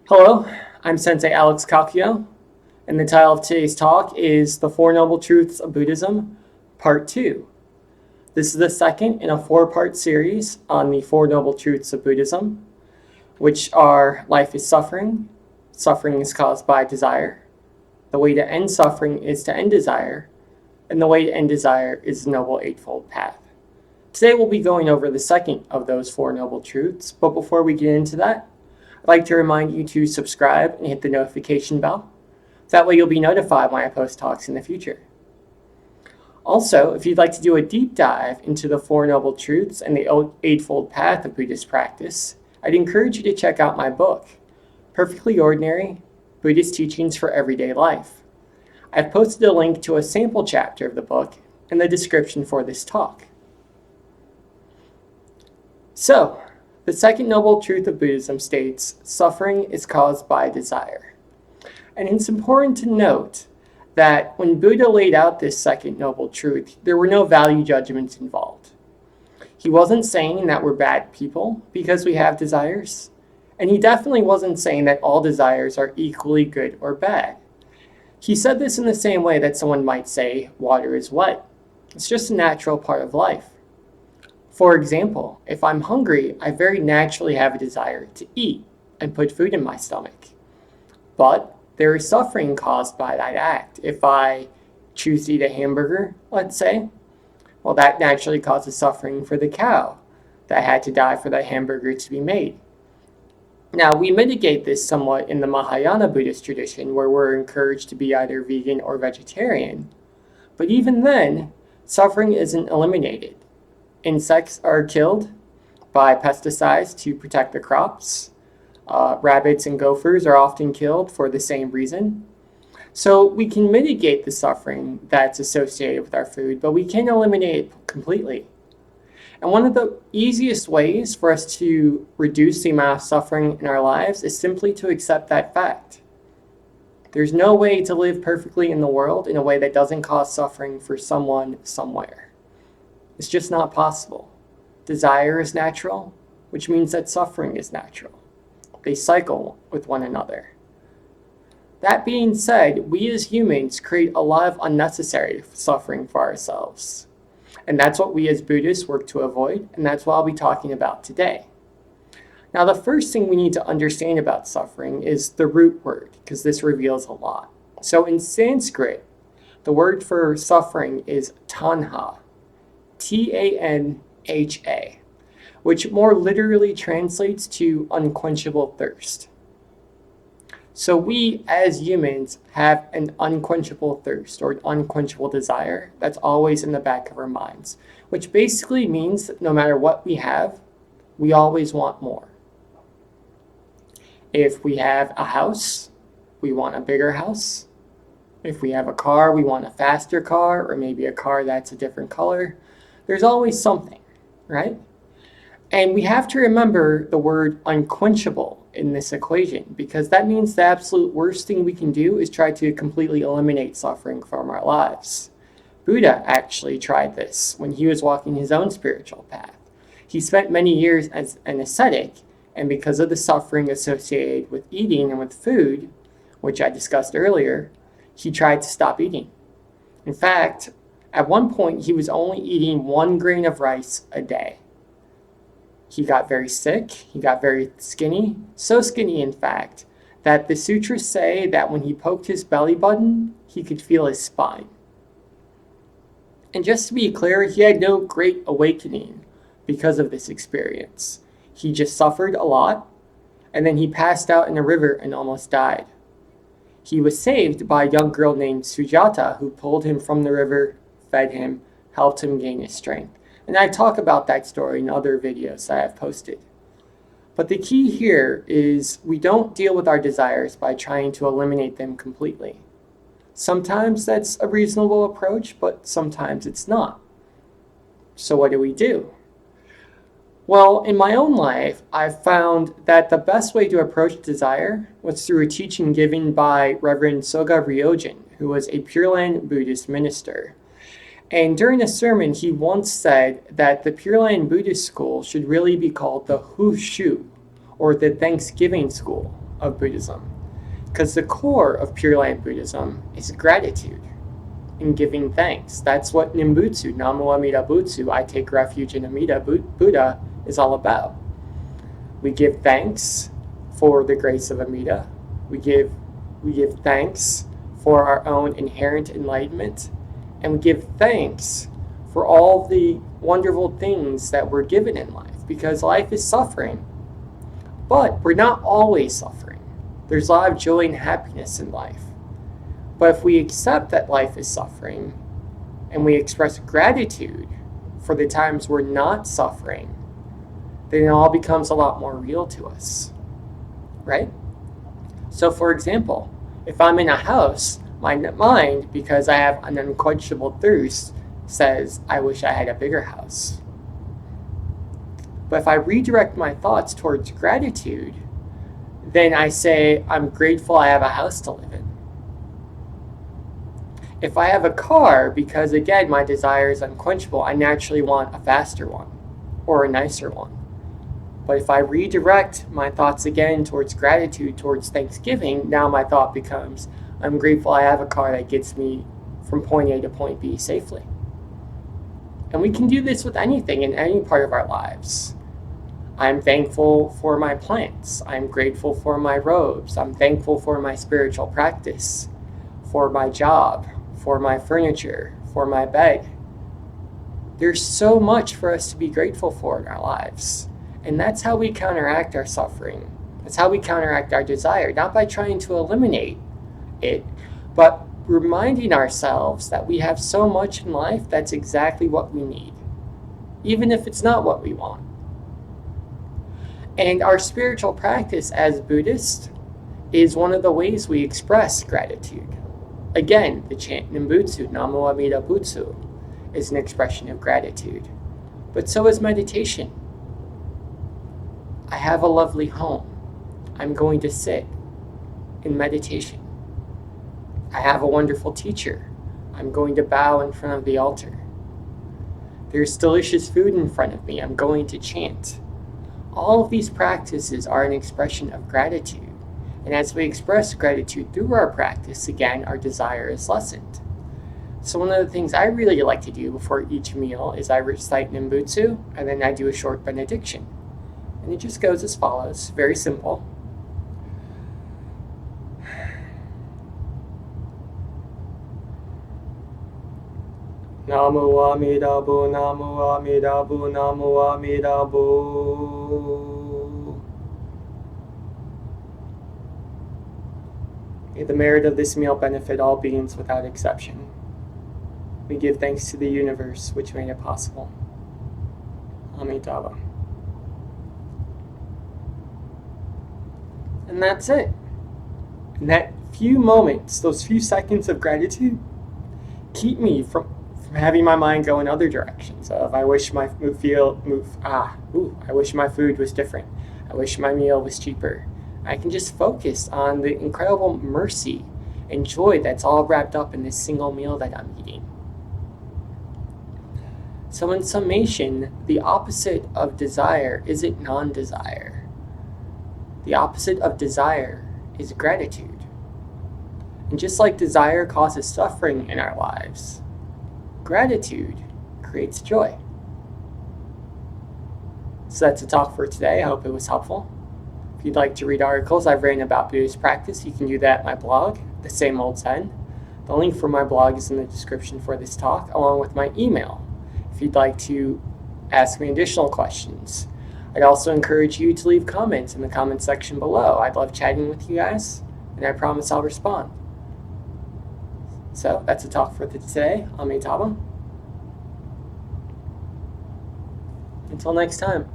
Hello, I'm Sensei Alex Kakio, and the title of today's talk is The Four Noble Truths of Buddhism, Part 2. This is the second in a four-part series on the Four Noble Truths of Buddhism, which are life is suffering, suffering is caused by desire, the way to end suffering is to end desire, and the way to end desire is the Noble Eightfold Path. Today we'll be going over the second of those Four Noble Truths, but before we get into that, I'd like to remind you to subscribe and hit the notification bell. That way you'll be notified when I post talks in the future. Also, if you'd like to do a deep dive into the Four Noble Truths and the Eightfold Path of Buddhist practice, I'd encourage you to check out my book, Perfectly Ordinary, Buddhist Teachings for Everyday Life. I've posted a link to a sample chapter of the book in the description for this talk. So, the second noble truth of Buddhism states, suffering is caused by desire. And it's important to note that when Buddha laid out this second noble truth, there were no value judgments involved. He wasn't saying that we're bad people because we have desires, and he definitely wasn't saying that all desires are equally good or bad. He said this in the same way that someone might say water is wet. It's just a natural part of life. For example, if I'm hungry, I very naturally have a desire to eat and put food in my stomach. But there is suffering caused by that act. If I choose to eat a hamburger, let's say, well, that naturally causes suffering for the cow that had to die for that hamburger to be made. Now, we mitigate this somewhat in the Mahayana Buddhist tradition, where we're encouraged to be either vegan or vegetarian. But even then, suffering isn't eliminated. Insects are killed by pesticides to protect the crops. Rabbits and gophers are often killed for the same reason. So we can mitigate the suffering that's associated with our food, but we can't eliminate it completely. And one of the easiest ways for us to reduce the amount of suffering in our lives is simply to accept that fact. There's no way to live perfectly in the world in a way that doesn't cause suffering for someone somewhere. It's just not possible. Desire is natural, which means that suffering is natural. They cycle with one another. That being said, we as humans create a lot of unnecessary suffering for ourselves. And that's what we as Buddhists work to avoid, and that's what I'll be talking about today. Now, the first thing we need to understand about suffering is the root word, because this reveals a lot. So in Sanskrit, the word for suffering is tanha. Tanha, which more literally translates to unquenchable thirst. So we as humans have an unquenchable thirst or an unquenchable desire that's always in the back of our minds, which basically means that no matter what we have, we always want more. If we have a house, we want a bigger house. If we have a car, we want a faster car, or maybe a car that's a different color. There's always something, right? And we have to remember the word unquenchable in this equation, because that means the absolute worst thing we can do is try to completely eliminate suffering from our lives. Buddha actually tried this when he was walking his own spiritual path. He spent many years as an ascetic, and because of the suffering associated with eating and with food, which I discussed earlier, he tried to stop eating. In fact, at one point, he was only eating 1 grain of rice a day. He got very sick, he got very skinny, so skinny in fact, that the sutras say that when he poked his belly button, he could feel his spine. And just to be clear, he had no great awakening because of this experience. He just suffered a lot, and then he passed out in a river and almost died. He was saved by a young girl named Sujata, who pulled him from the river, fed him, helped him gain his strength. And I talk about that story in other videos that I've posted. But the key here is we don't deal with our desires by trying to eliminate them completely. Sometimes that's a reasonable approach, but sometimes it's not. So what do? Well, in my own life, I've found that the best way to approach desire was through a teaching given by Reverend Soga Ryojin, who was a Pure Land Buddhist minister. And during a sermon, he once said that the Pure Land Buddhist school should really be called the Hu Shu, or the Thanksgiving school, of Buddhism. Because the core of Pure Land Buddhism is gratitude and giving thanks. That's what Nimbutsu, Namo Amida Butsu, I take refuge in Amida Buddha, is all about. We give thanks for the grace of Amida. We give thanks for our own inherent enlightenment. And we give thanks for all the wonderful things that we're given in life. Because life is suffering. But we're not always suffering. There's a lot of joy and happiness in life. But if we accept that life is suffering, and we express gratitude for the times we're not suffering, then it all becomes a lot more real to us, right? So for example, if I'm in a house, my mind, because I have an unquenchable thirst, says, I wish I had a bigger house. But if I redirect my thoughts towards gratitude, then I say, I'm grateful I have a house to live in. If I have a car, because again, my desire is unquenchable, I naturally want a faster one or a nicer one. But if I redirect my thoughts again towards gratitude, towards thanksgiving, now my thought becomes, I'm grateful I have a car that gets me from point A to point B safely. And we can do this with anything in any part of our lives. I'm thankful for my plants. I'm grateful for my robes. I'm thankful for my spiritual practice, for my job, for my furniture, for my bed. There's so much for us to be grateful for in our lives. And that's how we counteract our suffering. That's how we counteract our desire, not by trying to eliminate it, but reminding ourselves that we have so much in life that's exactly what we need, even if it's not what we want. And our spiritual practice as Buddhists is one of the ways we express gratitude. Again, the chant Nimbutsu, Namo Amida Butsu, is an expression of gratitude. But so is meditation. I have a lovely home. I'm going to sit in meditation. I have a wonderful teacher. I'm going to bow in front of the altar. There's delicious food in front of me. I'm going to chant. All of these practices are an expression of gratitude. And as we express gratitude through our practice, again, our desire is lessened. So one of the things I really like to do before each meal is I recite Nimbutsu, and then I do a short benediction. And it just goes as follows, very simple. Namo Amida Bu, Namo Amida Bu, Namo Amida Bu. May the merit of this meal benefit all beings without exception. We give thanks to the universe which made it possible. Amitabha. And that's it. And that few moments, those few seconds of gratitude, keep me from having my mind go in other directions. Of I wish my I wish my food was different. I wish my meal was cheaper. I can just focus on the incredible mercy and joy that's all wrapped up in this single meal that I'm eating. So in summation, the opposite of desire isn't non-desire. The opposite of desire is gratitude. And just like desire causes suffering in our lives, gratitude creates joy. So that's a talk for today. I hope it was helpful. If you'd like to read articles I've written about Buddhist practice, you can do that at my blog, The Same Old Zen. The link for my blog is in the description for this talk, along with my email, if you'd like to ask me additional questions. I'd also encourage you to leave comments in the comment section below. I'd love chatting with you guys, and I promise I'll respond. So that's a talk for today. Amitabha. Until next time.